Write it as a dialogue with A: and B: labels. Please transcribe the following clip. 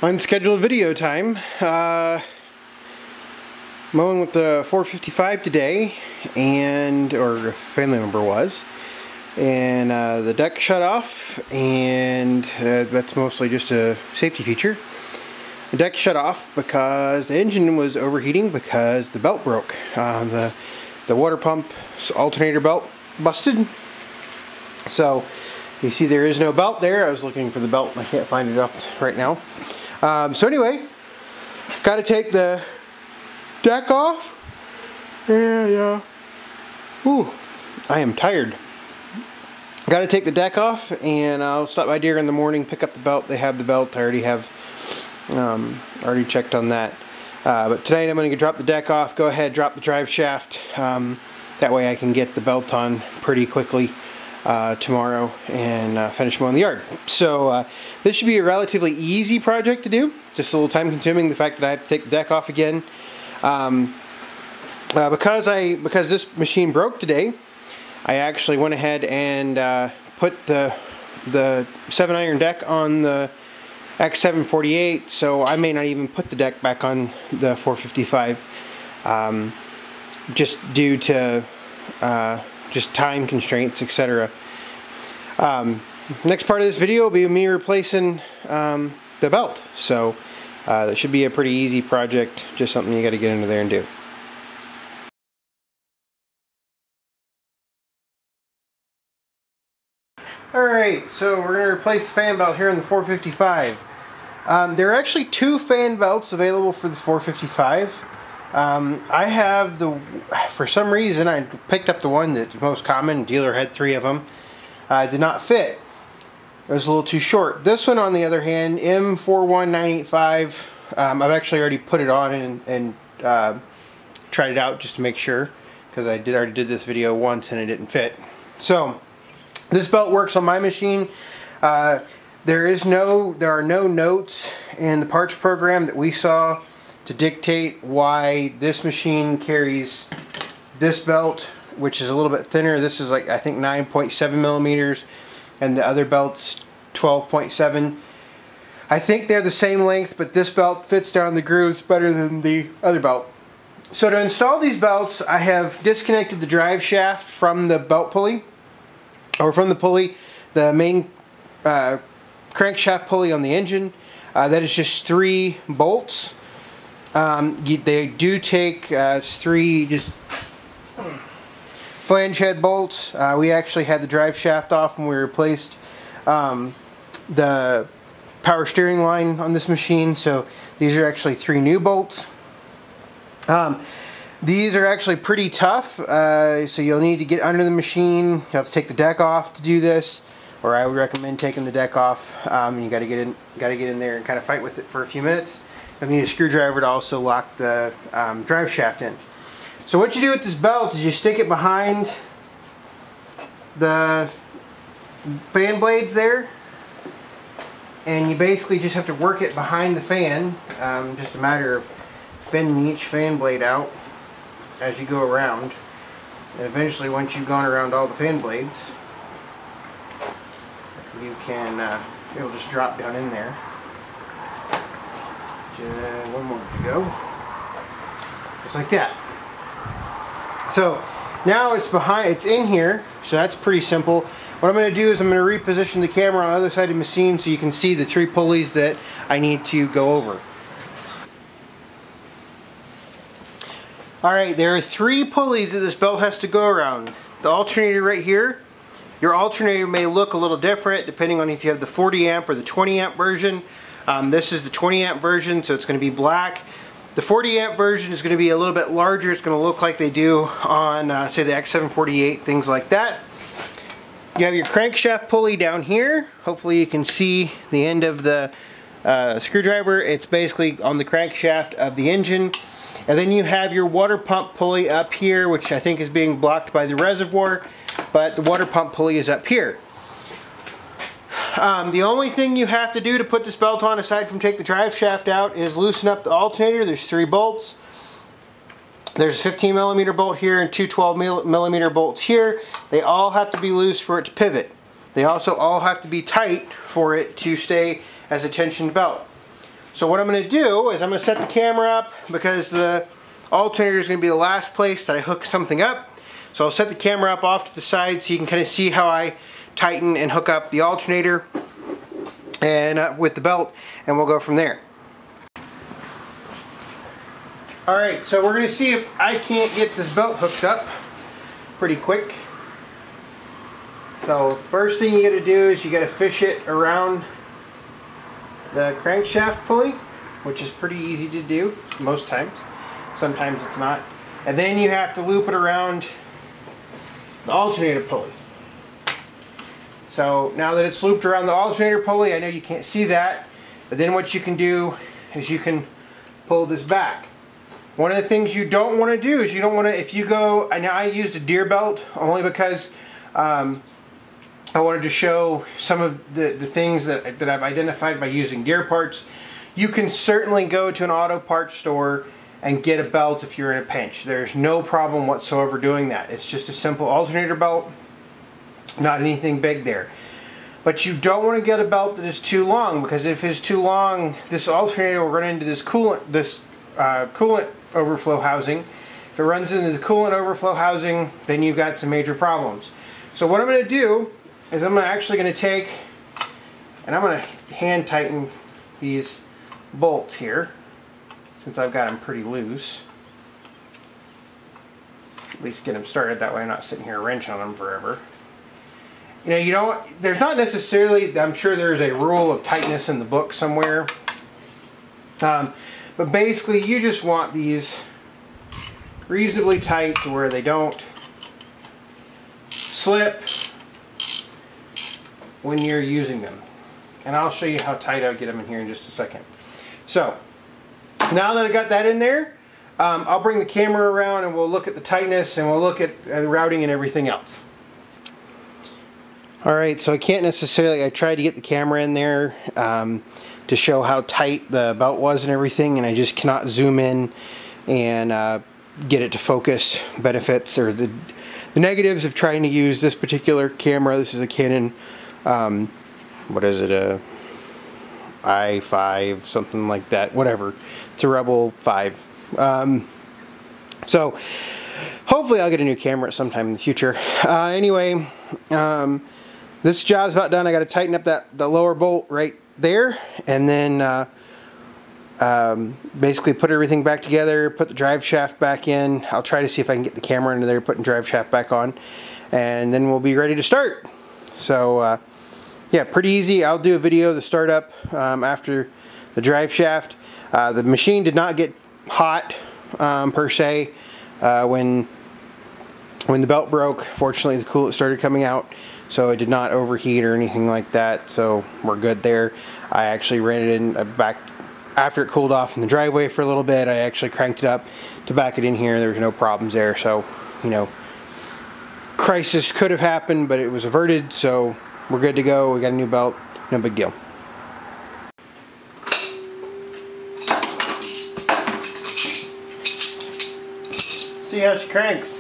A: Unscheduled video time. Mowing with the 455 today, or a family member was, and the deck shut off, and that's mostly just a safety feature. The deck shut off because the engine was overheating because the belt broke. The water pump alternator belt busted. So you see there is no belt there. I was looking for the belt and I can't find it off right now. So anyway, got to take the deck off. Yeah. Ooh, I am tired. Got to take the deck off, and I'll stop by Deere in the morning, pick up the belt. They have the belt. I already have, already checked on that. But tonight I'm going to drop the deck off. Go ahead, drop the drive shaft. That way I can get the belt on pretty quickly tomorrow and finish mowing the yard. So this should be a relatively easy project to do. Just a little time consuming. The fact that I have to take the deck off again. Because this machine broke today, I actually went ahead and put the 7-iron deck on the X748, so I may not even put the deck back on the 455, just due to just time constraints, etc. Next part of this video will be me replacing the belt, so that should be a pretty easy project, just something you got to get into there and do. Alright, so we're going to replace the fan belt here in the 455. There are actually two fan belts available for the 455. I have for some reason, I picked up the one that's most common. Dealer had 3 of them. Did not fit. It was a little too short. This one, on the other hand, M41985, I've actually already put it on and tried it out just to make sure, because I already did this video once and it didn't fit. So this belt works on my machine. There are no notes in the parts program that we saw to dictate why this machine carries this belt, which is a little bit thinner. This is like, I think, 9.7 millimeters, and the other belt's 12.7. I think they're the same length, but this belt fits down the grooves better than the other belt. So to install these belts, I have disconnected the drive shaft from the belt pulley, or from the pulley, the main crankshaft pulley on the engine. That is just 3 bolts. They do take 3 just flange head bolts. We actually had the drive shaft off when we replaced the power steering line on this machine, so these are actually 3 new bolts. These are actually pretty tough, so you'll need to get under the machine. You have to take the deck off to do this, or I would recommend taking the deck off. You got to get in there and kind of fight with it for a few minutes. You'll need a screwdriver to also lock the drive shaft in. So what you do with this belt is you stick it behind the fan blades there, and you basically just have to work it behind the fan. Just a matter of bending each fan blade out as you go around, and eventually, once you've gone around all the fan blades, you can it'll just drop down in there. Just one more to go, just like that. So now it's in here, so that's pretty simple. What I'm going to do is I'm going to reposition the camera on the other side of the machine so you can see the 3 pulleys that I need to go over. Alright, there are 3 pulleys that this belt has to go around. The alternator right here. Your alternator may look a little different depending on if you have the 40 amp or the 20 amp version. This is the 20 amp version, so it's going to be black. The 40 amp version is going to be a little bit larger. It's going to look like they do on, say, the X748, things like that. You have your crankshaft pulley down here. Hopefully you can see the end of the screwdriver. It's basically on the crankshaft of the engine. And then you have your water pump pulley up here, which I think is being blocked by the reservoir, but the water pump pulley is up here. The only thing you have to do to put this belt on, aside from take the drive shaft out, is loosen up the alternator. There's 3 bolts. There's a 15 millimeter bolt here and 2 12 millimeter bolts here. They all have to be loose for it to pivot. They also all have to be tight for it to stay as a tensioned belt. So what I'm going to do is I'm going to set the camera up because the alternator is going to be the last place that I hook something up. So I'll set the camera up off to the side so you can kind of see how I tighten and hook up the alternator and with the belt, and we'll go from there. Alright, so we're going to see if I can't get this belt hooked up pretty quick. So first thing you got to do is you got to fish it around the crankshaft pulley, which is pretty easy to do most times. Sometimes it's not. And then you have to loop it around the alternator pulley. So now that it's looped around the alternator pulley, I know you can't see that, but then what you can do is you can pull this back. One of the things you don't want to do is you don't want to, if you go, I know I used a Deere belt only because I wanted to show some of the things that I've identified by using Deere parts. You can certainly go to an auto parts store and get a belt if you're in a pinch. There's no problem whatsoever doing that. It's just a simple alternator belt, not anything big there. But you don't want to get a belt that is too long, because if it's too long, this alternator will run into this coolant overflow housing. If it runs into the coolant overflow housing, then you've got some major problems. So what I'm going to do is I'm actually going to take and I'm going to hand tighten these bolts here, since I've got them pretty loose. At least get them started, that way I'm not sitting here wrenching on them forever. You know, there's not necessarily, I'm sure there's a rule of tightness in the book somewhere. But basically you just want these reasonably tight to where they don't slip when you're using them. And I'll show you how tight I'll get them in here in just a second. So, now that I got that in there, I'll bring the camera around and we'll look at the tightness and we'll look at the routing and everything else. Alright, so I can't necessarily, I tried to get the camera in there to show how tight the belt was and everything, and I just cannot zoom in and get it to focus. Benefits or the negatives of trying to use this particular camera. This is a Canon, what is it, a i5, something like that, whatever. It's a Rebel 5. So hopefully I'll get a new camera sometime in the future. Anyway, this job's about done. I got to tighten up the lower bolt right there, and then basically put everything back together, put the drive shaft back in. I'll try to see if I can get the camera into there, putting drive shaft back on, and then we'll be ready to start. So yeah, pretty easy. I'll do a video of the startup after the drive shaft. The machine did not get hot per se when the belt broke. Fortunately, the coolant started coming out, so it did not overheat or anything like that, so we're good there. I actually ran it in back after it cooled off in the driveway for a little bit. I actually cranked it up to back it in here. There was no problems there, so, you know, crisis could have happened, but it was averted, so we're good to go. We got a new belt, no big deal. See how she cranks.